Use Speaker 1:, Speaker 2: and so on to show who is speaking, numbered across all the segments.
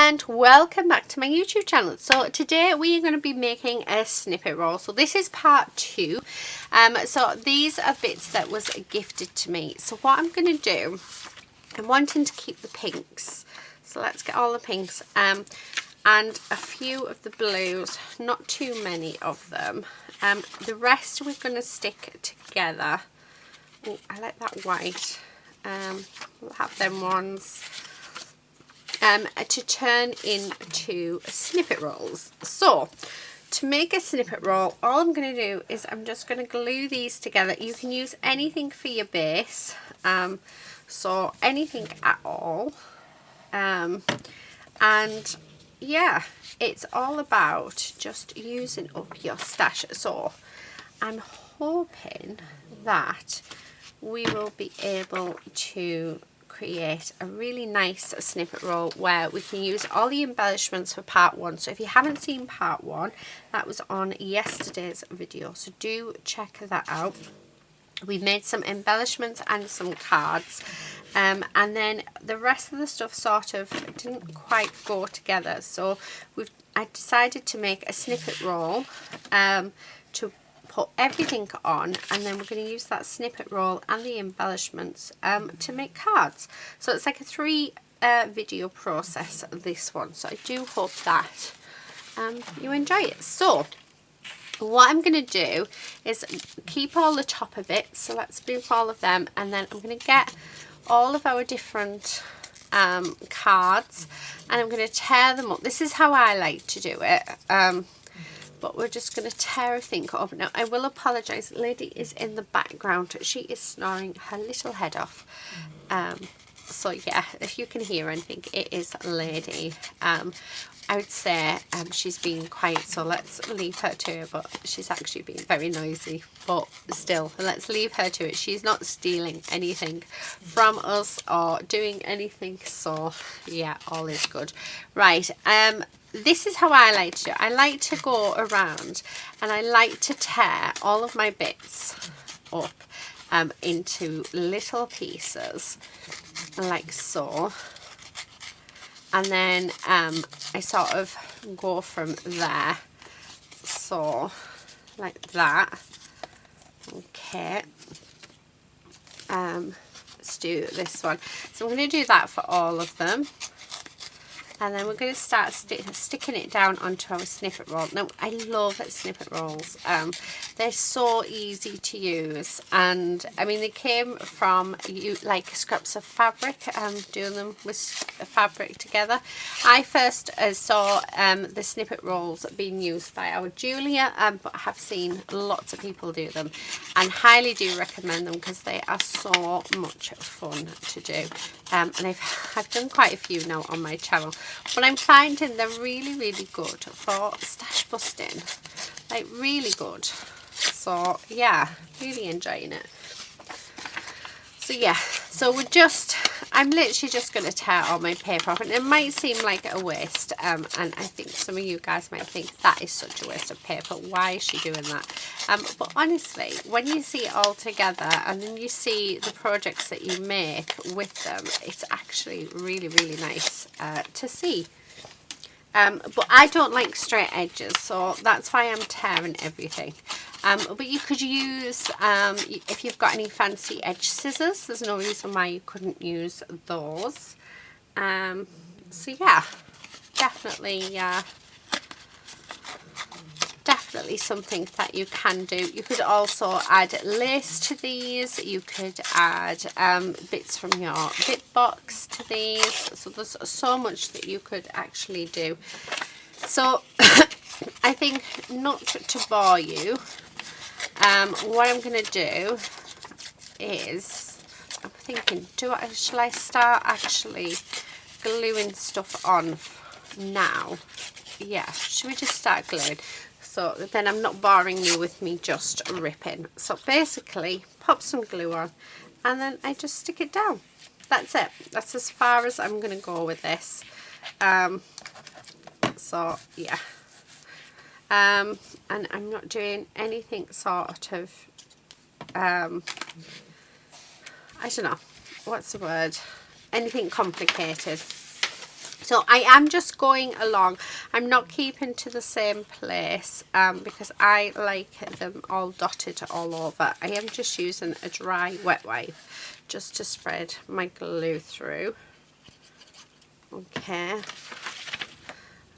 Speaker 1: and welcome back to my YouTube channel. So today we are going to be making a snippet roll. So this is part 2. So these are bits that was gifted to me. So what I'm going to do, I'm wanting to keep the pinks. So let's get all the pinks and a few of the blues, not too many of them. The rest we're going to stick together. Oh, I like that white. We'll have them ones. To turn into snippet rolls. So to make a snippet roll, all I'm going to do is I'm just going to glue these together. You can use anything for your base, so anything at all, and yeah, it's all about just using up your stash. So I'm hoping that we will be able to create a really nice snippet roll where we can use all the embellishments for part 1. So if you haven't seen part 1, that was on yesterday's video, so do check that out. We made some embellishments and some cards, and then the rest of the stuff sort of didn't quite go together, so I decided to make a snippet roll to put everything on, and then we're going to use that snippet roll and the embellishments to make cards. So it's like a 3 video process, this one, so I do hope that you enjoy it. So what I'm going to do is keep all the topper bits, so let's move all of them, and then I'm going to get all of our different cards and I'm going to tear them up. This is how I like to do it. But we're just going to tear everything up. Now, I will apologise. Lady is in the background. She is snoring her little head off. So, yeah, if you can hear anything, it is Lady. I would say she's being quiet, so let's leave her to it. But she's actually being very noisy. But still, let's leave her to it. She's not stealing anything from us or doing anything. So, yeah, all is good. Right. This is how I like to do it. I like to go around and I like to tear all of my bits up into little pieces like so, and then I sort of go from there, so like that. Okay, let's do this one. So I'm going to do that for all of them. And then we're going to start sticking it down onto our snippet roll. Now, I love snippet rolls. They're so easy to use. And, I mean, they came from, like, scraps of fabric, doing them with fabric together. I first saw the snippet rolls being used by our Julia, but I have seen lots of people do them. And highly do recommend them because they are so much fun to do. And I've done quite a few now on my channel. But I'm finding they're really, really good for stash busting. Like, really good. So, yeah, really enjoying it. So, yeah. So, I'm literally just going to tear all my paper off. And it might seem like a waste. And I think some of you guys might think that is such a waste of paper. Why is she doing that? But honestly, when you see it all together and then you see the projects that you make with them, it's actually really, really nice to see. But I don't like straight edges, so that's why I'm tearing everything. But you could use, if you've got any fancy edge scissors, there's no reason why you couldn't use those. So yeah, definitely something that you can do. You could also add lace to these. You could add bits from your bit box to these. So there's so much that you could actually do. So I think, not to bore you, what I'm going to do is, I'm thinking, shall I start actually gluing stuff on now? Yeah, should we just start gluing? So then I'm not boring you with me just ripping. So basically, pop some glue on and then I just stick it down. That's it. That's as far as I'm going to go with this. So yeah. And I'm not doing anything sort of, I don't know, what's the word? Anything complicated. So I am just going along. I'm not keeping to the same place because I like them all dotted all over. I am just using a dry wet wipe just to spread my glue through. Okay.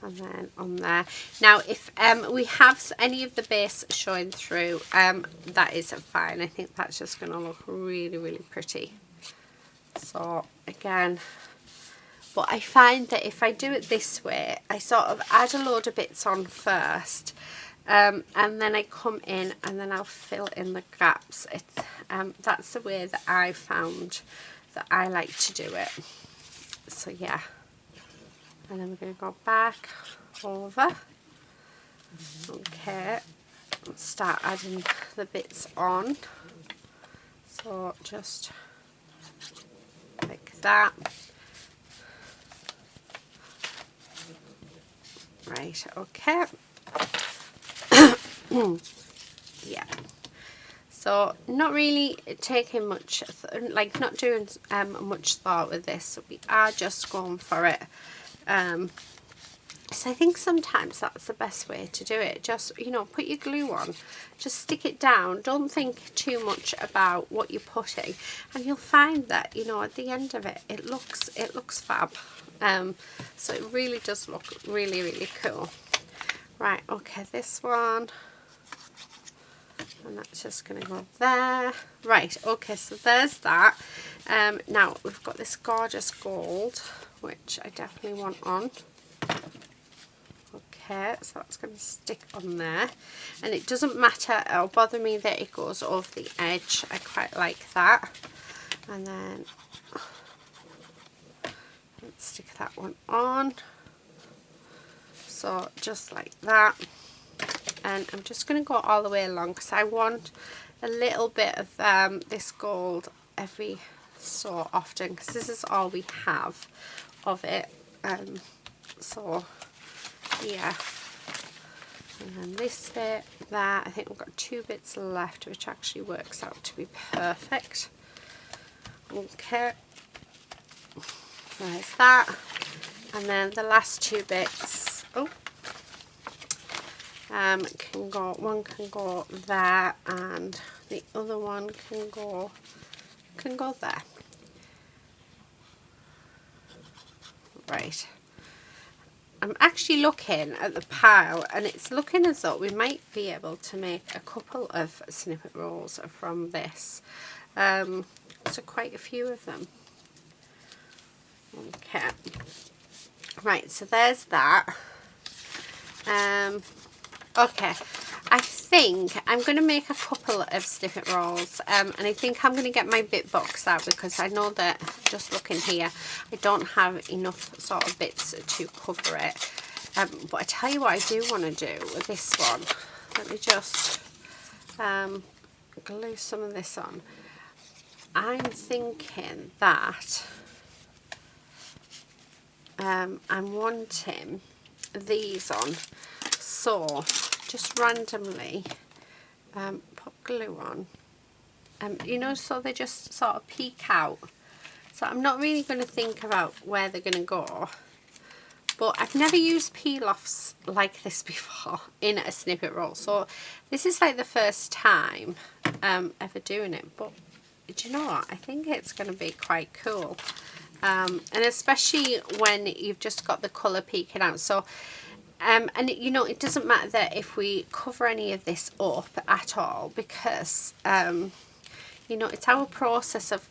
Speaker 1: And then on there. Now if we have any of the base showing through, that is fine. I think that's just going to look really, really pretty. So again, but I find that if I do it this way, I sort of add a load of bits on first, and then I come in and then I'll fill in the gaps. It's that's the way that I found that I like to do it. So yeah, and then we're going to go back over. Okay, start adding the bits on. So just like that. Right, okay. Yeah. So not really taking much, like not doing much thought with this. We are just going for it. So I think sometimes that's the best way to do it. Just, you know, put your glue on, just stick it down. Don't think too much about what you're putting, and you'll find that, you know, at the end of it, it looks fab. So it really does look really, really cool. Right, okay, this one, and that's just going to go there. Right, okay, so there's that. Now we've got this gorgeous gold, which I definitely want on. Okay, so that's going to stick on there, and it doesn't matter or bother me that it goes over the edge. I quite like that. And then let's stick that one on. So just like that, and I'm just going to go all the way along because I want a little bit of this gold every so often, because this is all we have of it. So yeah, and then this bit there, I think we've got 2 bits left, which actually works out to be perfect. Okay, there's that, and then the last 2 bits, one can go there, and the other one can go there. Right. I'm actually looking at the pile, and it's looking as though we might be able to make a couple of snippet rolls from this. So quite a few of them. Okay. Right, so there's that. Okay, I think I'm going to make a couple of snippet rolls, and I think I'm going to get my bit box out, because I know that just looking here I don't have enough sort of bits to cover it. But I tell you what I do want to do with this one. Let me just glue some of this on. I'm thinking that I'm wanting these on. So just randomly put glue on, you know, so they just sort of peek out. So I'm not really going to think about where they're going to go, but I've never used peel-offs like this before in a snippet roll, so this is like the first time ever doing it. But do you know what, I think it's going to be quite cool, and especially when you've just got the colour peeking out. So and you know, it doesn't matter that if we cover any of this up at all, because you know, it's our process of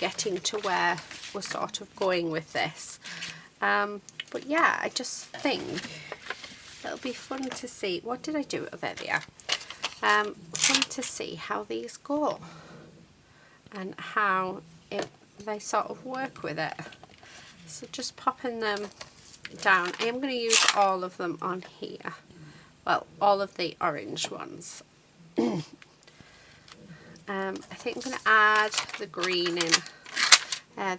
Speaker 1: getting to where we're sort of going with this. But yeah, I just think it'll be fun to see. What did I do? Oh, there they are. Fun to see how these go and how they sort of work with it. So just popping them down. I am going to use all of them on here. Well, all of the orange ones. I think I'm going to add the green in,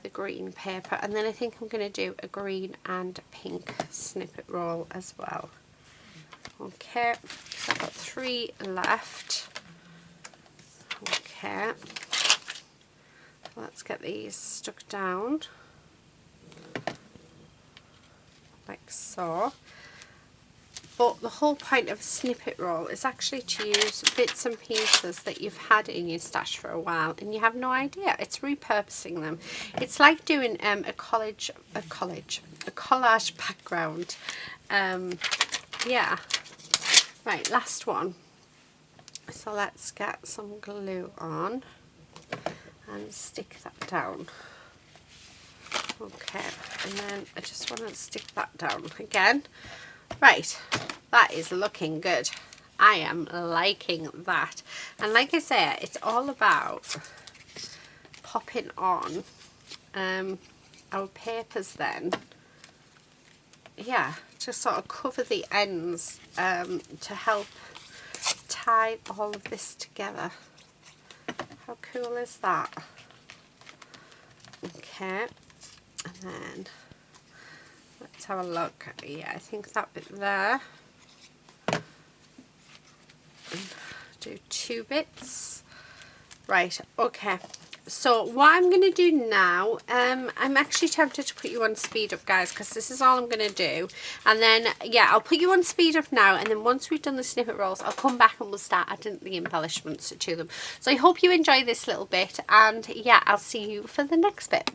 Speaker 1: the green paper, and then I think I'm going to do a green and pink snippet roll as well. Okay, so I've got 3 left. Okay, let's get these stuck down. like so. But the whole point of a snippet roll is actually to use bits and pieces that you've had in your stash for a while and you have no idea. It's repurposing them. It's like doing a collage background. Yeah. Right, last one. So let's get some glue on and stick that down. Okay, and then I just want to stick that down again. Right, that is looking good. I am liking that. And like I say, it's all about popping on our papers then. Yeah, to sort of cover the ends to help tie all of this together. How cool is that? Okay, and then let's have a look. Yeah, I think that bit there. And do 2 bits. Right, okay. So what I'm going to do now, I'm actually tempted to put you on speed up, guys, because this is all I'm going to do. And then, yeah, I'll put you on speed up now. And then once we've done the snippet rolls, I'll come back and we'll start adding the embellishments to them. So I hope you enjoy this little bit. And yeah, I'll see you for the next bit.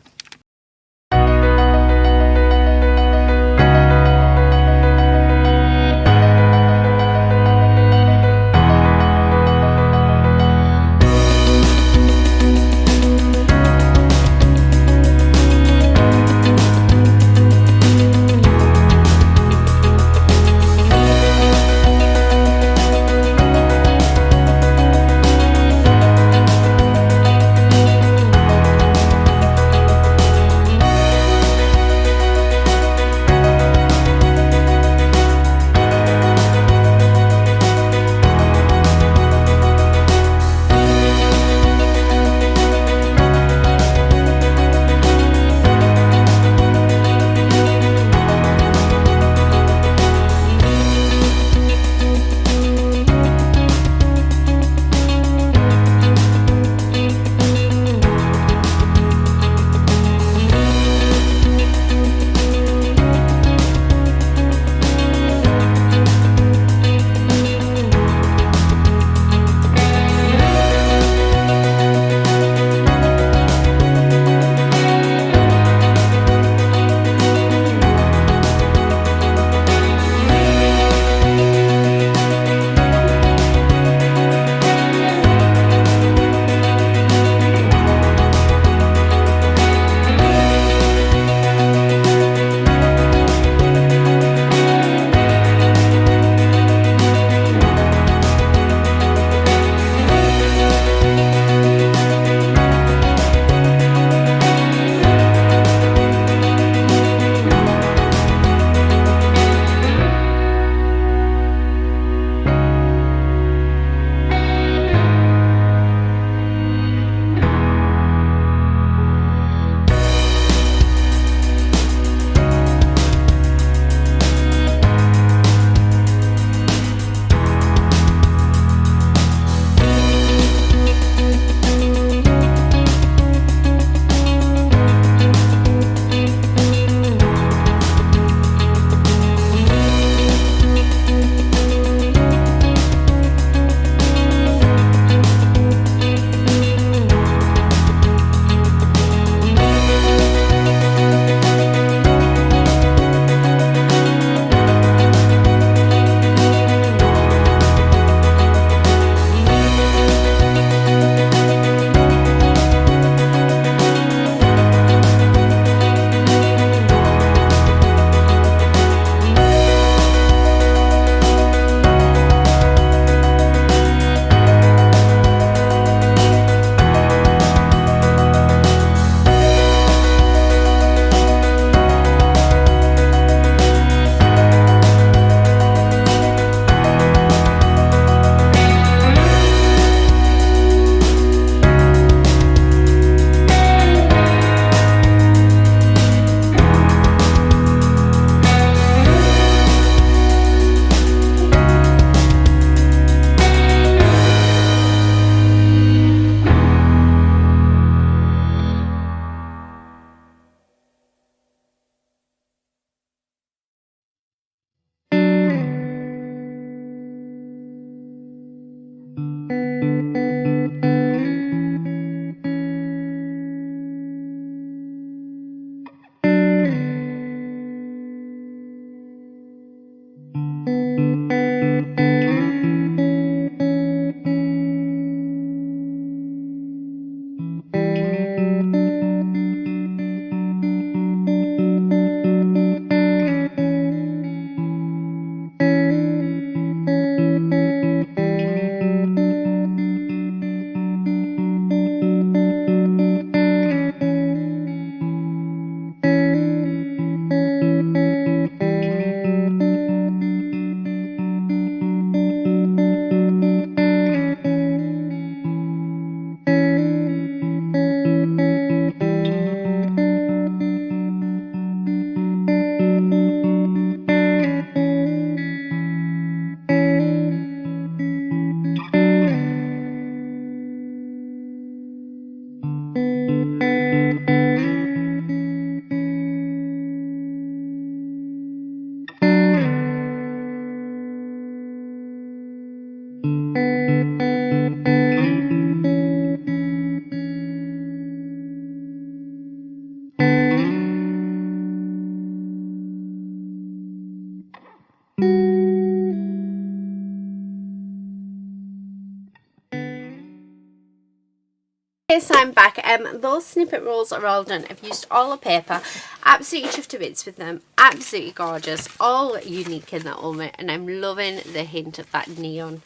Speaker 1: Okay, so I'm back. Those snippet rolls are all done. I've used all the paper. Absolutely chuffed to bits with them. Absolutely gorgeous. All unique in that element, and I'm loving the hint of that neon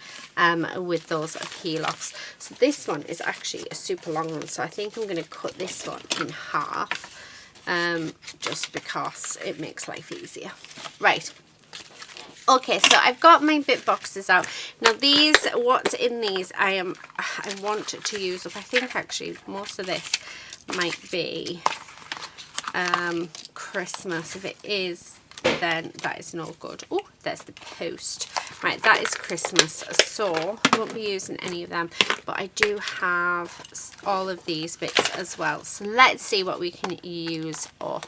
Speaker 1: with those peel-offs. So this one is actually a super long one, so I think I'm going to cut this one in half just because it makes life easier. Right. Okay, so I've got my bit boxes out. Now these, what's in these, I want to use up. I think actually most of this might be Christmas. If it is, then that is no good. Oh, there's the post. Right, that is Christmas, so I won't be using any of them, but I do have all of these bits as well. So let's see what we can use up.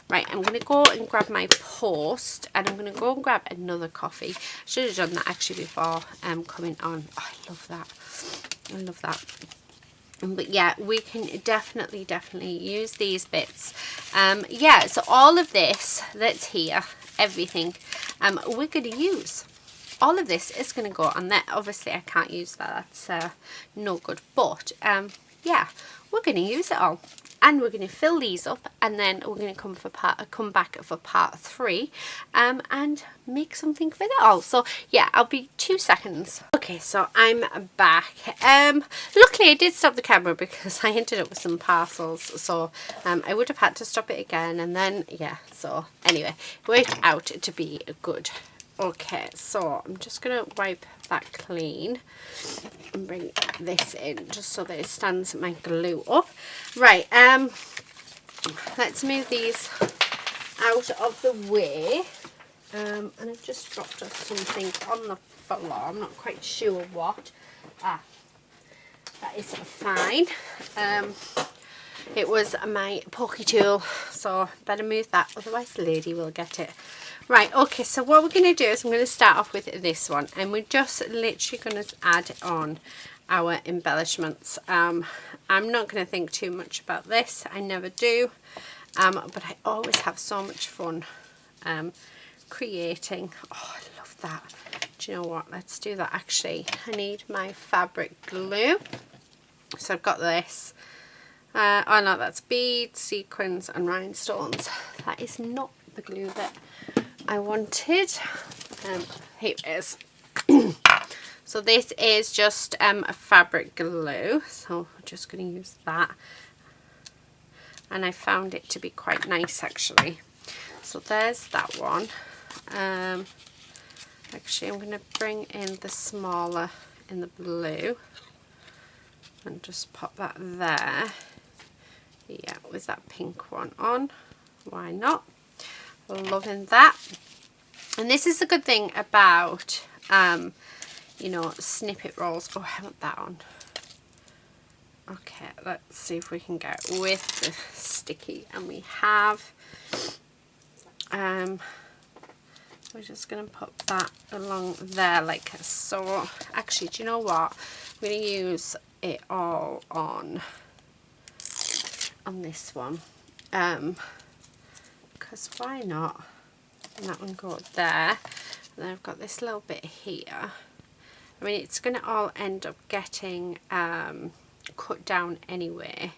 Speaker 1: Right, I'm going to go and grab my post, and I'm going to go and grab another coffee. Should have done that actually before coming on. Oh, I love that. I love that. But yeah, we can definitely use these bits. Yeah, so all of this that's here, everything, we're going to use. All of this is going to go on there. Obviously, I can't use that. That's no good. But yeah, we're going to use it all. And we're going to fill these up, and then we're going to come back for part 3 and make something with it all. So yeah, I'll be 2 seconds. Okay, so I'm back. Luckily I did stop the camera because I ended up with some parcels, so I would have had to stop it again, and then yeah, so anyway, it worked out to be good. Okay, so I'm just going to wipe that clean and bring this in just so that it stands my glue up. Right, let's move these out of the way. And I've just dropped something on the floor. I'm not quite sure what. That is fine. It was my pokey tool, so better move that, otherwise the lady will get it. Right, okay, so what we're going to do is I'm going to start off with this one, and we're just literally going to add on our embellishments. I'm not going to think too much about this, I never do, but I always have so much fun creating. Oh, I love that. Do you know what, let's do that. Actually, I need my fabric glue, so I've got this. Oh no, that's beads, sequins and rhinestones. That is not the glue that I wanted. Here it is. So this is just a fabric glue, so I'm just going to use that, and I found it to be quite nice actually. So there's that one. Actually I'm going to bring in the smaller in the blue and just pop that there. Yeah, with that pink one on, why not? Loving that. And this is the good thing about you know, snippet rolls. Oh, I want that on. Okay, let's see if we can get with the sticky, and we have we're just going to put that along there like so. Actually, do you know what, I'm going to use it all on this one, because why not? And that one go there, and then I've got this little bit here. I mean, it's going to all end up getting cut down anyway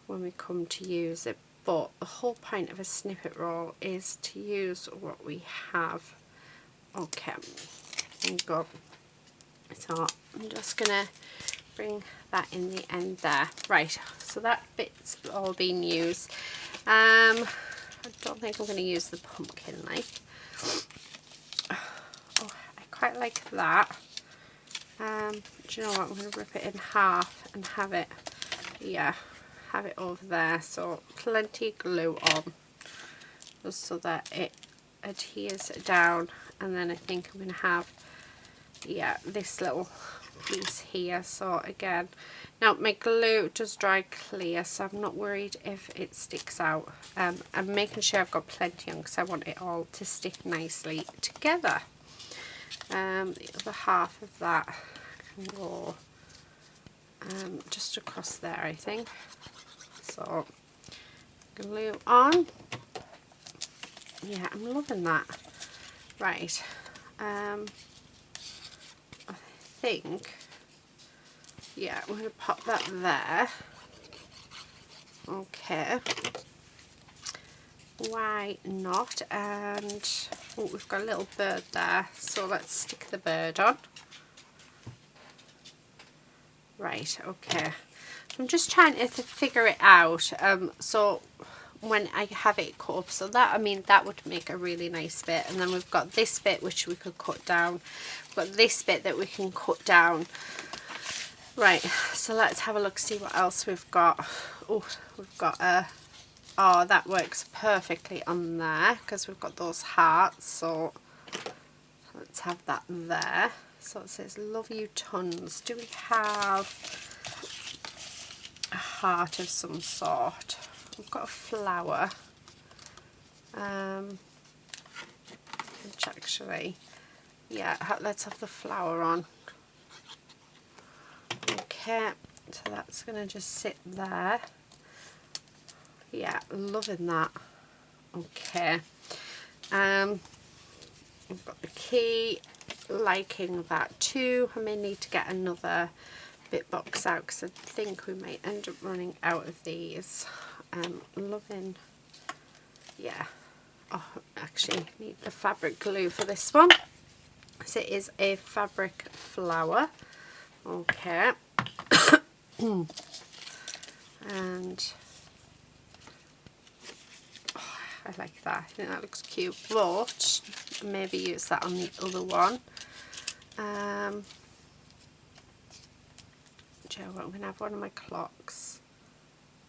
Speaker 1: when we come to use it, but the whole point of a snippet roll is to use what we have. Okay, there you go. So I'm just going to bring that in the end there. Right, so that bit's all been used. I don't think I'm going to use the pumpkin like. Oh, I quite like that. Do you know what, I'm going to rip it in half and have it, yeah, have it over there. So plenty glue on, just so that it adheres down. And then I think I'm going to have, yeah, this little piece here. So again, now my glue does dry clear, so I'm not worried if it sticks out. I'm making sure I've got plenty on because I want it all to stick nicely together. The other half of that can go just across there, I think. So glue on. Yeah, I'm loving that. Right, I think, yeah, we're going to pop that there. Okay, why not? And oh, we've got a little bird there, so let's stick the bird on. Right, okay. I'm just trying to figure it out. So when I have it cut up, so that, I mean, that would make a really nice bit. And then we've got this bit which we could cut down. We've got this bit that we can cut down. Right, so let's have a look, see what else we've got. Oh, we've got a, oh, that works perfectly on there because we've got those hearts. So let's have that there. So it says love you tons. Do we have a heart of some sort? We've got a flower, which actually, yeah, let's have the flower on. Okay, so that's gonna just sit there. Yeah, loving that. Okay, we've got the key, liking that too. I may need to get another bit box out because I think we might end up running out of these. Loving, yeah. Oh, actually need the fabric glue for this one. So it is a fabric flower. Okay. And oh, I like that. I think that looks cute, but maybe use that on the other one. Joe, I'm going to have one of my clocks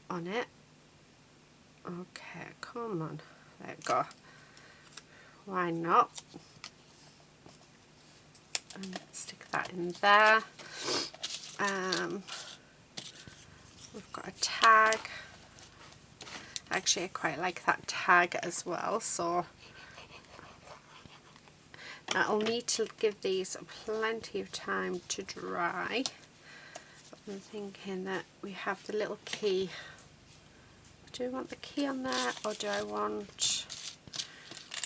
Speaker 1: on it. Okay, come on. There we go. Why not? And stick that in there. We've got a tag. Actually, I quite like that tag as well, so I'll need to give these plenty of time to dry. I'm thinking that we have the little key. Do I want the key on there, or do I want,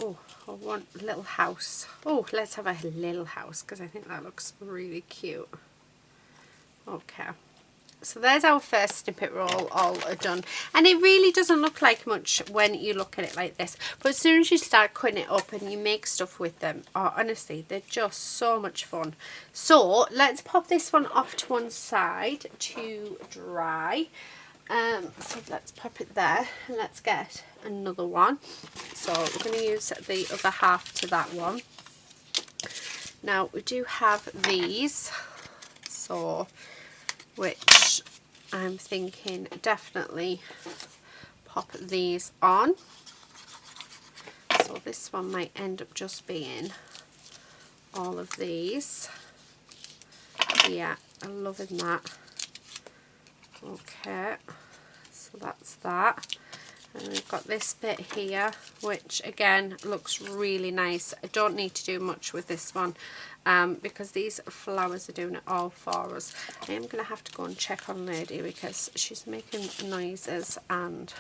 Speaker 1: oh, I want a little house. Oh, let's have a little house because I think that looks really cute. Okay, so there's our first snippet roll all done, and it really doesn't look like much when you look at it like this, but as soon as you start cutting it up and you make stuff with them, oh, honestly, they're just so much fun. So let's pop this one off to one side to dry. So let's pop it there and let's get another one. So we're going to use the other half to that one. Now we do have these, so which I'm thinking definitely pop these on. So this one might end up just being all of these. Yeah, I'm loving that. Okay, so that's that. And we've got this bit here, which again looks really nice. I don't need to do much with this one because these flowers are doing it all for us. I am going to have to go and check on Lady because she's making noises, and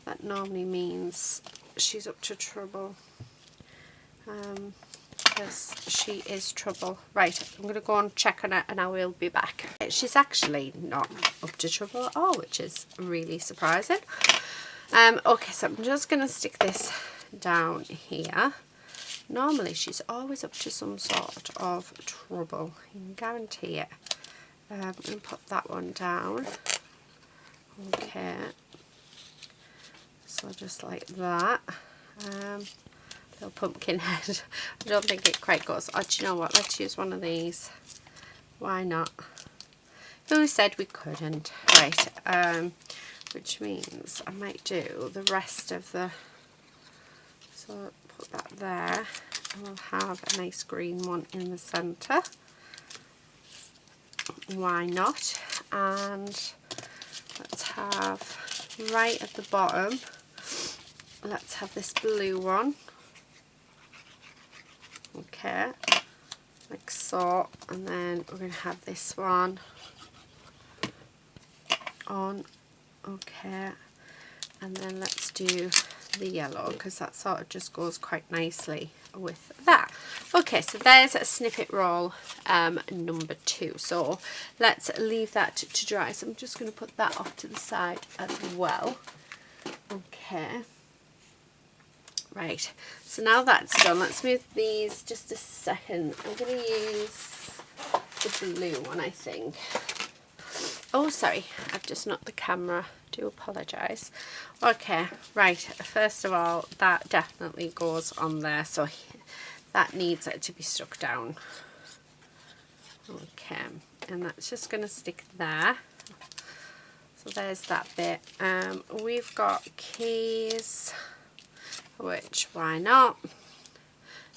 Speaker 1: that normally means she's up to trouble. Because she is trouble. Right, I'm going to go and check on it and I will be back. She's actually not up to trouble at all, which is really surprising. Okay, so I'm just going to stick this down here. Normally she's always up to some sort of trouble, you can guarantee it. I'm going to put that one down. Okay, so just like that. Little pumpkin head. I don't think it quite goes. Oh, do you know what? Let's use one of these. Why not? Who said we couldn't? Right. Which means I might do the rest of the. So put that there. And we'll have a nice green one in the centre. Why not? And let's have right at the bottom. Let's have this blue one. Okay, like so, and then we're going to have this one on. Okay, and then let's do the yellow, because that sort of just goes quite nicely with that. Okay, so there's a snippet roll number 2. So let's leave that to dry. So I'm just going to put that off to the side as well. Okay. Right, so now that's done, let's move these just a second. I'm going to use the blue one, I think. Oh, sorry, I've just knocked the camera. Do apologise. Okay, right, first of all, that definitely goes on there, so that needs it to be stuck down. Okay, and that's just going to stick there. So there's that bit. We've got keys, which why not?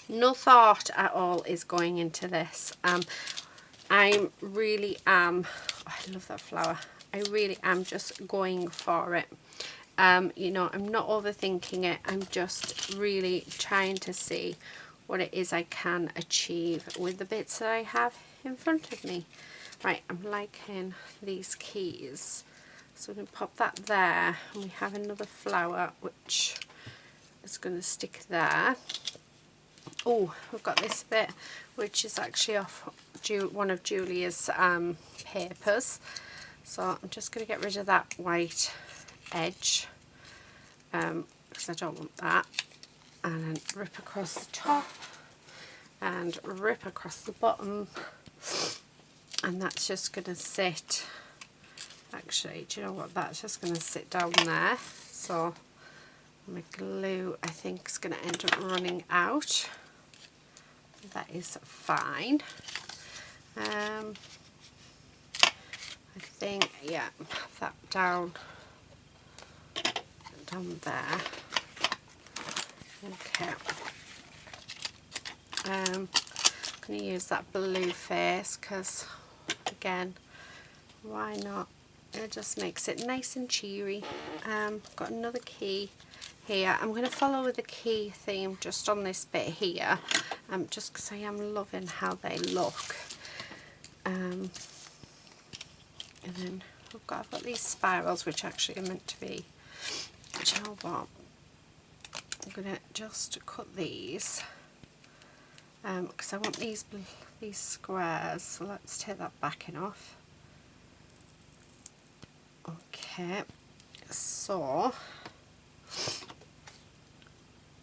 Speaker 1: No thought at all is going into this. I really am, oh, I love that flower. I really am just going for it. You know, I'm not overthinking it. I'm just really trying to see what it is I can achieve with the bits that I have in front of me. Right, I'm liking these keys. So I'm going to pop that there. And we have another flower which is going to stick there. Oh, we've got this bit which is actually off one of Julia's papers. So I'm just going to get rid of that white edge because I don't want that. And then rip across the top and rip across the bottom. And that's just going to sit, actually, do you know what, that's just going to sit down there. So my glue, I think, is going to end up running out. That is fine. I think, yeah, have that down there. Okay. I'm going to use that blue face because, again, why not? It just makes it nice and cheery. Got another key here. I'm going to follow with the key theme just on this bit here, just because I am loving how they look. And then I've got these spirals which actually are meant to be, do you know what, I'm going to just cut these because I want these squares, so let's take that backing off. Okay, so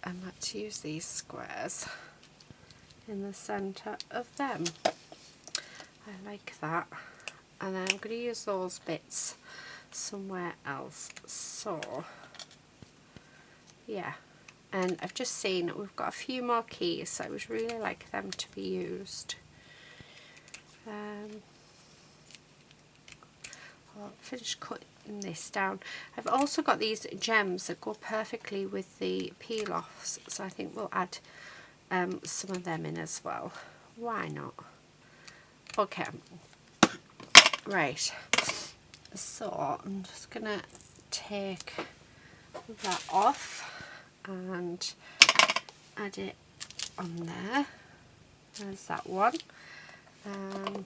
Speaker 1: I might use these squares in the centre of them. I like that. And then I'm going to use those bits somewhere else. So, yeah. And I've just seen that we've got a few more keys, so I would really like them to be used. I'll finish cutting this down. I've also got these gems that go perfectly with the peel-offs, so I think we'll add some of them in as well. Why not? Okay. Right, so I'm just going to take that off and add it on there. There's that one. And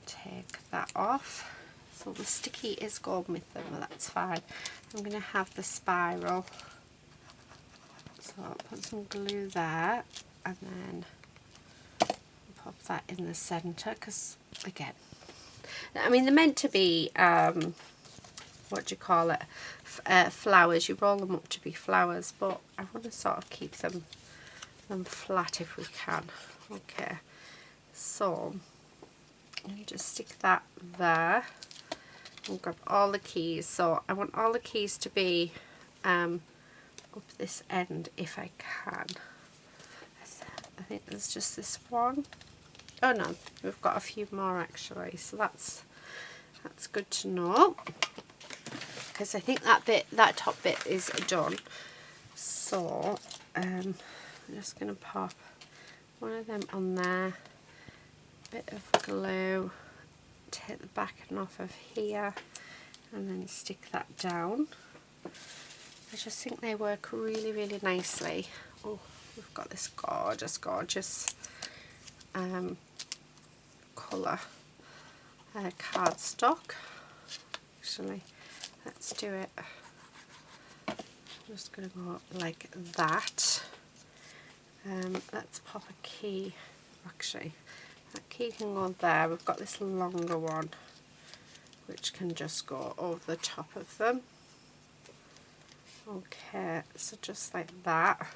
Speaker 1: take that off. So the sticky is going with them, but that's fine. I'm going to have the spiral. So I'll put some glue there and then pop that in the centre because, again, I mean, they're meant to be, what do you call it, flowers. You roll them up to be flowers, but I want to sort of keep them flat if we can. Okay, so I'll just stick that there and grab all the keys. So I want all the keys to be up this end if I can. I think there's just this one. Oh no, we've got a few more actually, so that's good to know, because I think that top bit is done. So I'm just going to pop one of them on there, bit of glue, take the backing off of here and then stick that down. I just think they work really, really nicely. Oh, we've got this gorgeous colour cardstock. Actually, let's do it I'm just going to go like that. Let's pop a key. Actually, that key can go there. We've got this longer one which can just go over the top of them. Okay, so just like that.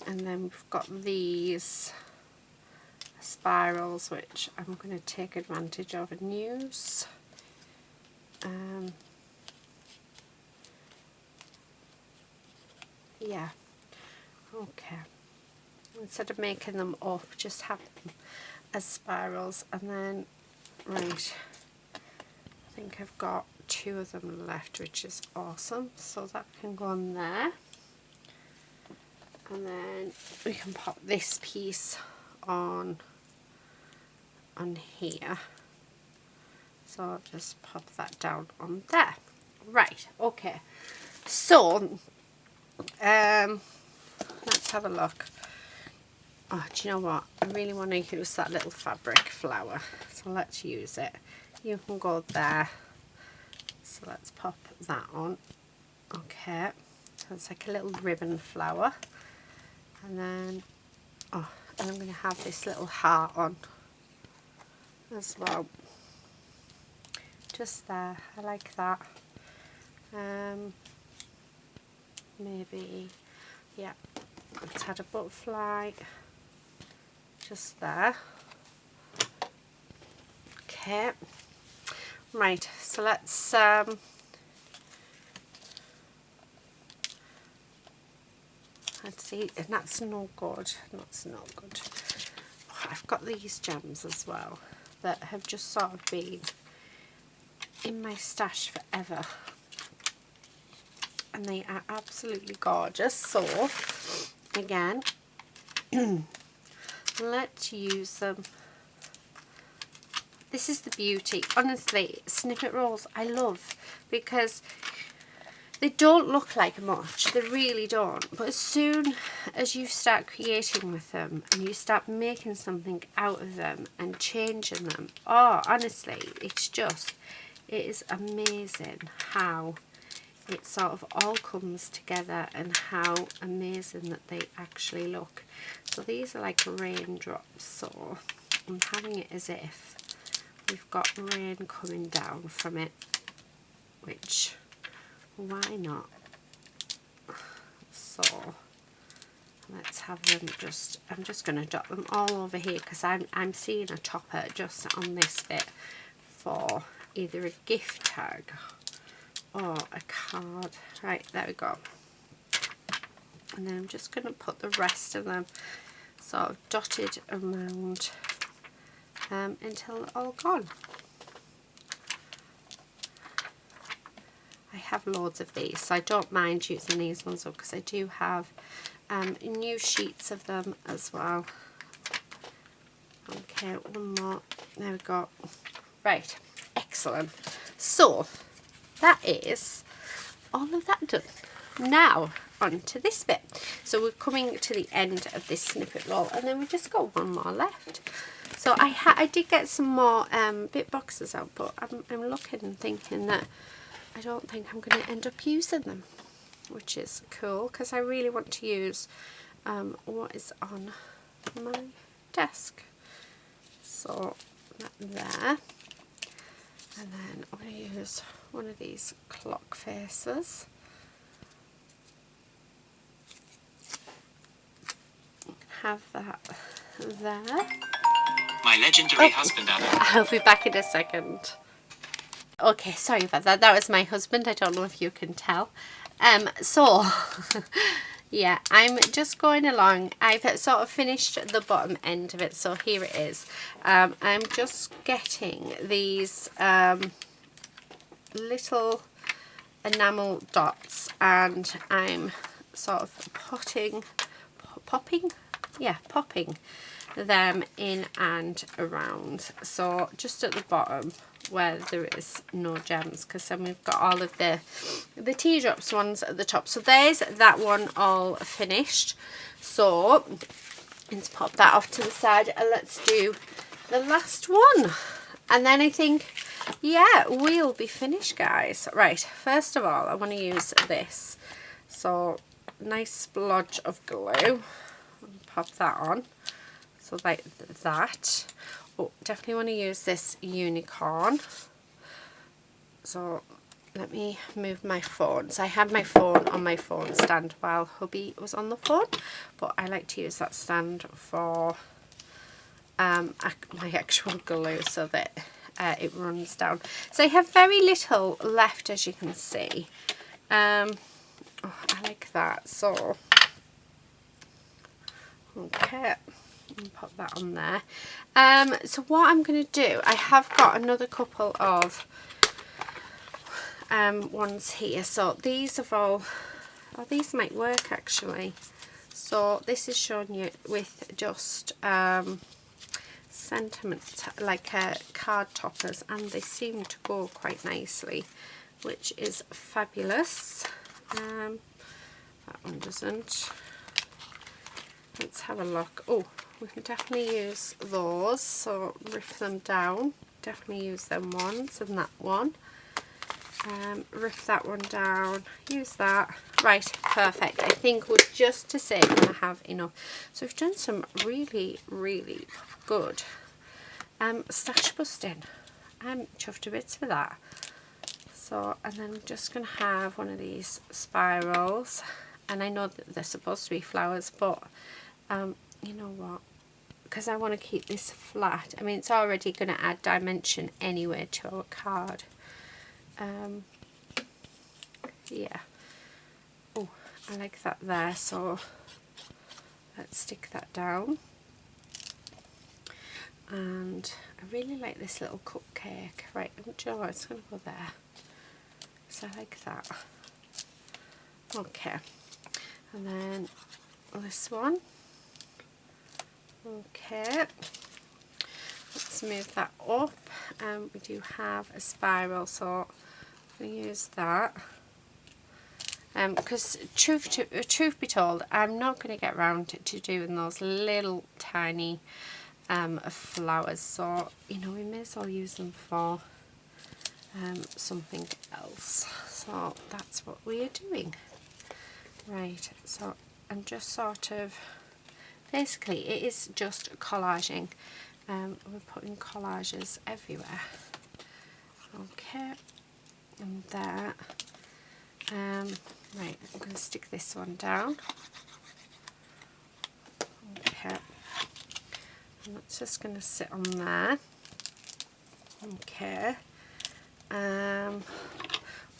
Speaker 1: And then we've got these spirals which I'm going to take advantage of and use. Yeah, okay. Instead of making them up, just have them as spirals. And then, right, I think I've got 2 of them left, which is awesome. So that can go on there. And then we can pop this piece on here. So I'll just pop that down on there. Right, okay. So, let's have a look. Oh, do you know what? I really want to use that little fabric flower. So let's use it. You can go there. So let's pop that on. Okay. So it's like a little ribbon flower. And then, oh, and I'm going to have this little heart on as well. Just there. I like that. Maybe, yeah, let's add a butterfly just there. Okay, right, so let's see, and that's no good. That's no good. Oh, I've got these gems as well that have just sort of been in my stash forever. And they are absolutely gorgeous. So again, let's use them. This is the beauty. Honestly, snippet rolls I love because they don't look like much. They really don't. But as soon as you start creating with them and you start making something out of them and changing them, oh, honestly, it's just, it is amazing how it sort of all comes together and how amazing that they actually look. So these are like raindrops, so I'm having it as if we've got rain coming down from it, which, why not? So let's have them just, I'm just going to dot them all over here because I'm seeing a topper just on this bit for either a gift tag or a card. Right, there we go. And then I'm just going to put the rest of them sort of dotted around until they're all gone. I have loads of these, so I don't mind using these ones up because I do have new sheets of them as well. Okay, one more. There we go. Right, excellent. So that is all of that done. Now on to this bit. So we're coming to the end of this snippet roll, and then we just got one more left. So I did get some more bit boxes out, but I'm looking and thinking that I don't think I'm going to end up using them, which is cool because I really want to use what is on my desk. So that there. And then I'm going to use one of these clock faces. Have that there.
Speaker 2: My legendary husband, Adam.
Speaker 1: I'll be back in a second. Okay, sorry about that. That was my husband. I don't know if you can tell. So, yeah, I'm just going along. I've sort of finished the bottom end of it, so here it is. I'm just getting these little enamel dots, and I'm sort of popping them in and around. So just at the bottom where there is no gems, because then we've got all of the teardrops ones at the top. So there's that one all finished. So let's pop that off to the side and let's do the last one. And then I think, yeah, we'll be finished, guys. Right, first of all, I want to use this. So nice splodge of glue. Pop that on. So like that. Oh, definitely want to use this unicorn. So let me move my phone. So I had my phone on my phone stand while hubby was on the phone, but I like to use that stand for my actual glue so that it runs down. So I have very little left, as you can see. Oh, I like that. So okay, pop that on there. So what I'm going to do, I have got another couple of ones here. So these have all, oh, these might work actually. So this is showing you with just sentiment, like card toppers, and they seem to go quite nicely, which is fabulous. That one doesn't. Let's have a look. Oh, we can definitely use those, so rip them down. Definitely use them ones, and that one. Rip that one down, use that. Right, perfect. I think we're just to say we're going to have enough. So we've done some really, really good stash busting. I'm chuffed to bits for that. So, and then I'm just going to have one of these spirals, and I know that they're supposed to be flowers, but you know what, because I want to keep this flat. I mean, it's already going to add dimension anyway to our card. Yeah. Oh, I like that there, so let's stick that down. And I really like this little cupcake. Right, do you know what, it's going to go there. So I like that. Okay. And then this one. Okay. Let's move that up. We do have a spiral, so we use that. Because truth be told, I'm not going to get around to doing those little tiny flowers, so you know, we may as well use them for something else. So that's what we are doing. Right, so I'm just sort of, basically it is just collaging. We're putting collages everywhere. Okay, and there. Right, I'm going to stick this one down. Okay, and that's just going to sit on there. Okay.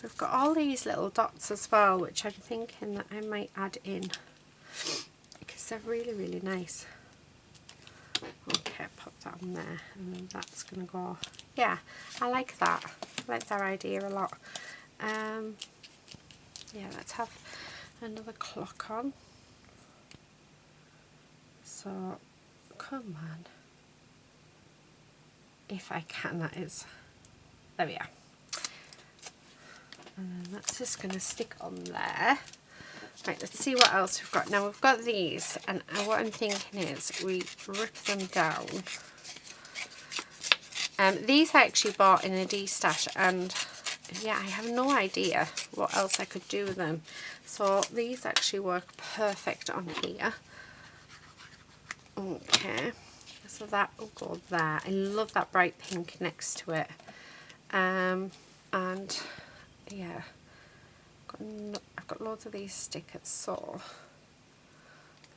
Speaker 1: We've got all these little dots as well, which I'm thinking that I might add in because they're really, really nice. Okay, pop that on there, and then that's going to go. Yeah, I like that. I like that idea a lot. Yeah, let's have another clock on. So, come on. If I can, that is. There we are. And then that's just going to stick on there. Right, let's see what else we've got. Now we've got these, and what I'm thinking is we rip them down. These I actually bought in a D-stash, and yeah, I have no idea what else I could do with them. So these actually work perfect on here. Okay, so that will go there. I love that bright pink next to it. And yeah, I've got loads of these stickers, so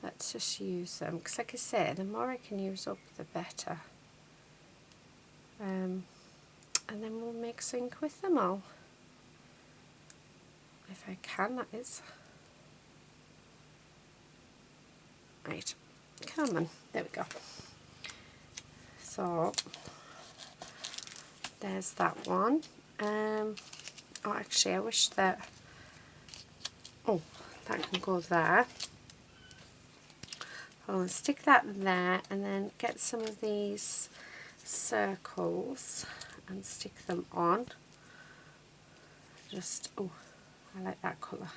Speaker 1: let's just use them, because like I say, the more I can use up, the better. And then we'll make sync with them all. If I can, that is. Right, come on, there we go. So, there's that one. Oh, actually, I wish that, oh, that can go there. I'll stick that there, and then get some of these circles and stick them on. Just, oh, I like that colour.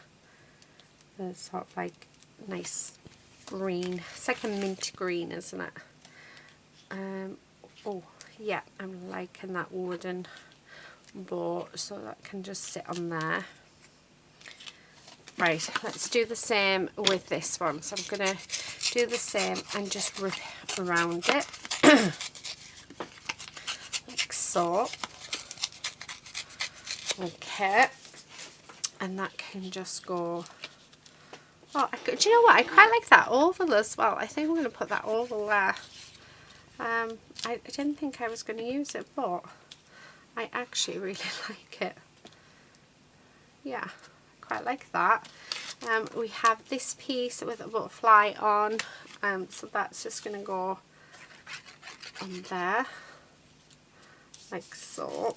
Speaker 1: The sort of like nice green. It's like a mint green, isn't it? Oh yeah, I'm liking that wooden bow, so that can just sit on there. Right, let's do the same with this one. So I'm going to do the same and just rip around it like so. Okay, and that can just go. Oh, do you know what? I quite like that oval as well. I think I'm going to put that oval there. I didn't think I was going to use it, but I actually really like it. Yeah, quite like that. We have this piece with a butterfly on, so that's just going to go on there, like so.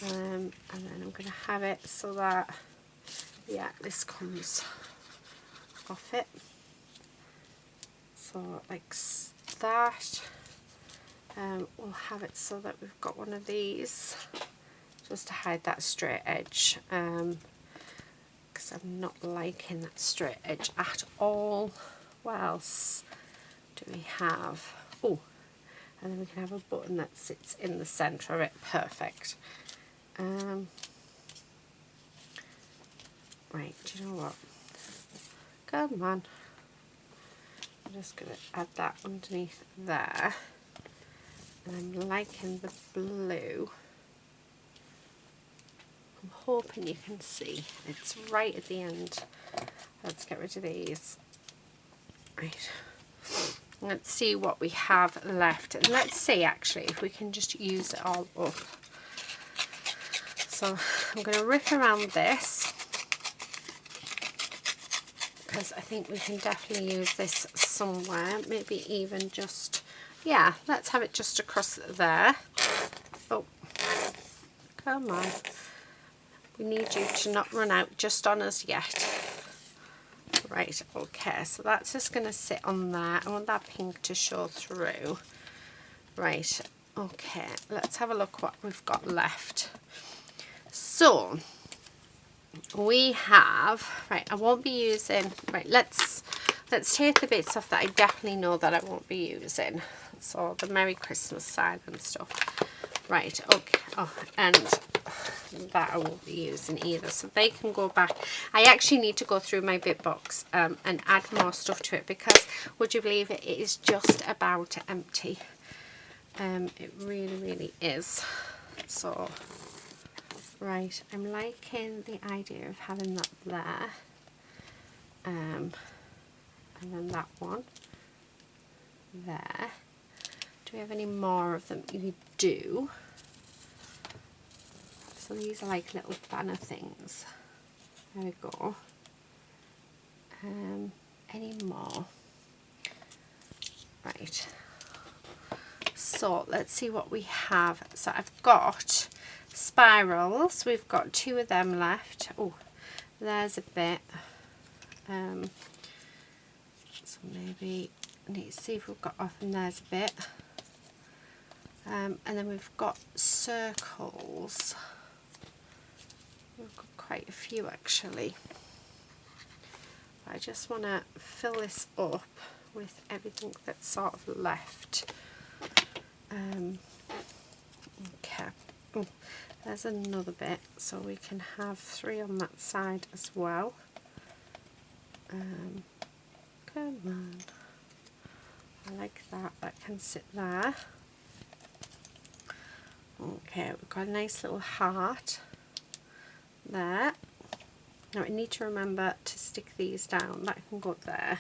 Speaker 1: And then I'm going to have it so that, yeah, this comes off it. So like that. We'll have it so that we've got one of these just to hide that straight edge. Because I'm not liking that straight edge at all. What else do we have? Oh, and then we can have a button that sits in the centre of it. Perfect. Right, do you know what? Come on. I'm just going to add that underneath there. And I'm liking the blue. I'm hoping you can see. It's right at the end. Let's get rid of these. Right. Let's see what we have left. And let's see actually if we can just use it all up. So I'm going to rip around this because I think we can definitely use this somewhere. Maybe even just, yeah, let's have it just across there. Oh, come on. We need you to not run out just on us yet. Right, okay, so that's just going to sit on there. I want that pink to show through. Right, okay, let's have a look what we've got left. So, we have, right, I won't be using, right, let's take the bits off that I definitely know that I won't be using. So, the Merry Christmas sign and stuff. Right, okay, oh, and that I won't be using either, so they can go back. I actually need to go through my bit box and add more stuff to it because, would you believe it, it is just about empty. It really is. So, right, I'm liking the idea of having that there, and then that one there. Do we have any more of them? We do. So these are like little banner things. There we go. Any more? Right. So let's see what we have. So I've got spirals. We've got 2 of them left. Oh, there's a bit. So maybe I need to see if we've got off, and there's a bit. And then we've got circles. We've got quite a few actually. I just want to fill this up with everything that's sort of left. Okay. Oh, there's another bit, so we can have 3 on that side as well. Come on. I like that. That can sit there. Okay, we've got a nice little heart there. Now I need to remember to stick these down. That can go there.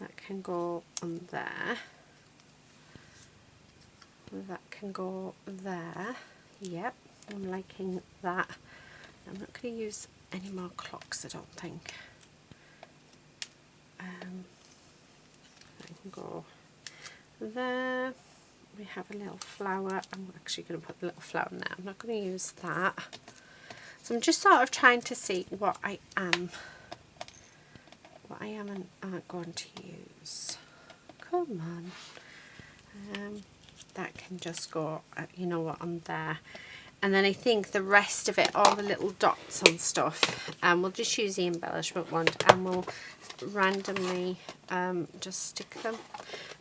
Speaker 1: That can go on there. That can go there. Yep, I'm liking that. I'm not going to use any more clocks, I don't think. That can go there. We have a little flower. I'm actually going to put the little flower in there. I'm not going to use that. So I'm just sort of trying to see what I am and aren't going to use. Come on. That can just go, you know what, on there. And then I think the rest of it, all the little dots on stuff, we'll just use the embellishment wand and we'll randomly just stick them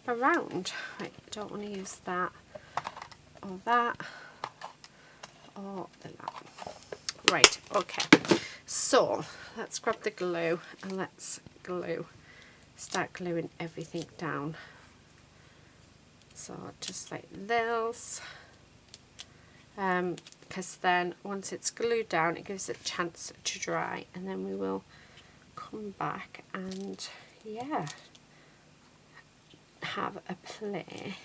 Speaker 1: around. Right, I don't want to use that or that all the lot. Right, okay, so let's grab the glue and let's start gluing everything down. So just like this, because then once it's glued down it gives it a chance to dry, and then we will come back and yeah, have a play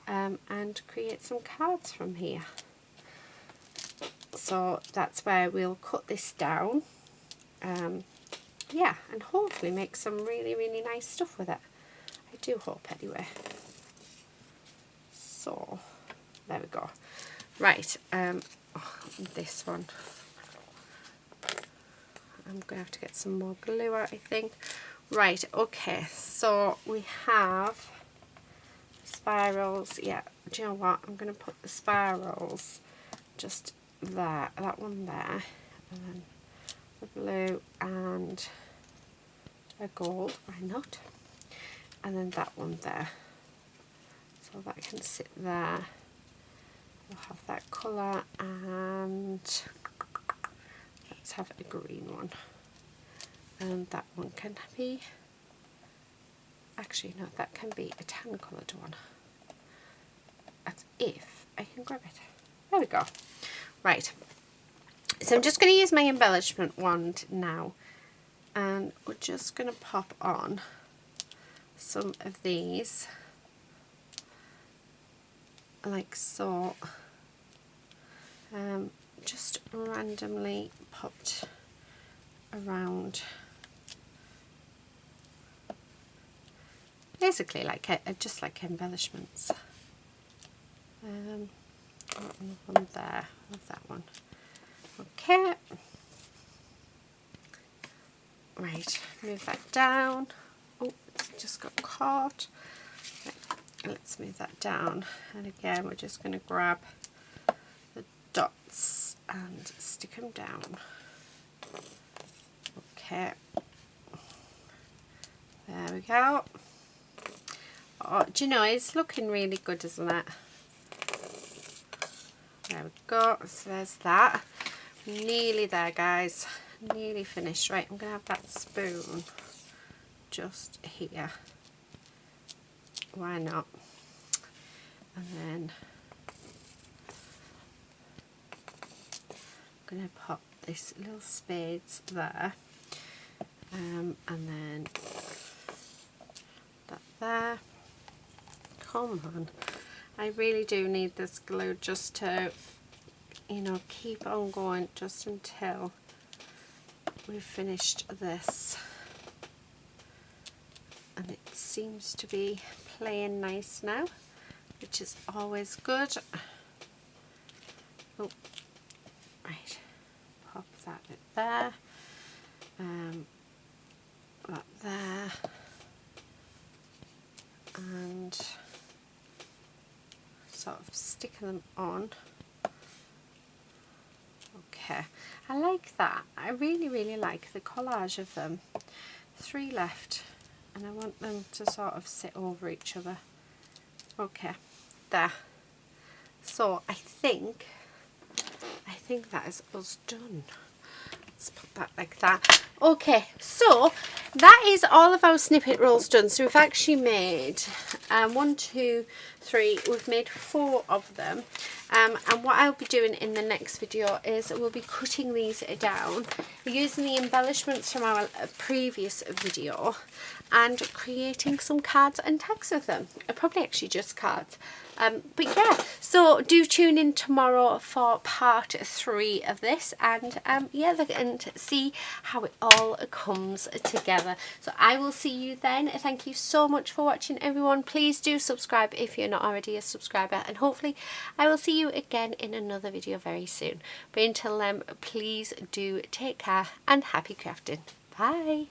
Speaker 1: and create some cards from here. So that's where we'll cut this down, yeah, and hopefully make some really nice stuff with it. I do hope anyway. So there we go. Right, this one I'm gonna have to get some more glue out, I think. Right, okay, so we have spirals. Yeah, do you know what, I'm gonna put the spirals just there, that one there, and then the blue and a gold, why not, and then that one there, so that can sit there. We'll have that colour, and let's have a green one, and that one can be, actually no, that can be a tan coloured one. That's if I can grab it. There we go. Right, so I'm just going to use my embellishment wand now, and we're just going to pop on some of these like so, just randomly popped around, basically like just like embellishments. Another one there, love that one. Okay, right, move that down. Oh, it's just got caught. Right, let's move that down, and again we're just going to grab the dots and stick them down. Okay, there we go. Oh, do you know, it's looking really good, isn't it? There we go, so there's that. Nearly there, guys, nearly finished. Right, I'm going to have that spoon just here, why not, and then I'm going to pop this little spades there, and then that there. Come on, I really do need this glue just to, you know, keep on going just until we've finished this, and it seems to be playing nice now, which is always good. Oh, right, pop that bit there, that there, and sort of stick them on. Okay, I like that. I really like the collage of them. 3 left, and I want them to sort of sit over each other. Okay, there. So I think that is us done. Let's put that like that. Okay, so that is all of our snippet rolls done. So we've actually made 1, 2, 3, we've made 4 of them, and what I'll be doing in the next video is we'll be cutting these down using the embellishments from our previous video and creating some cards and tags with them. Probably actually just cards. But yeah, so do tune in tomorrow for part 3 of this, and yeah, and see how it all comes together. So I will see you then. Thank you so much for watching, everyone. Please do subscribe if you're not already a subscriber, and hopefully I will see you again in another video very soon. But until then, please do take care and happy crafting. Bye.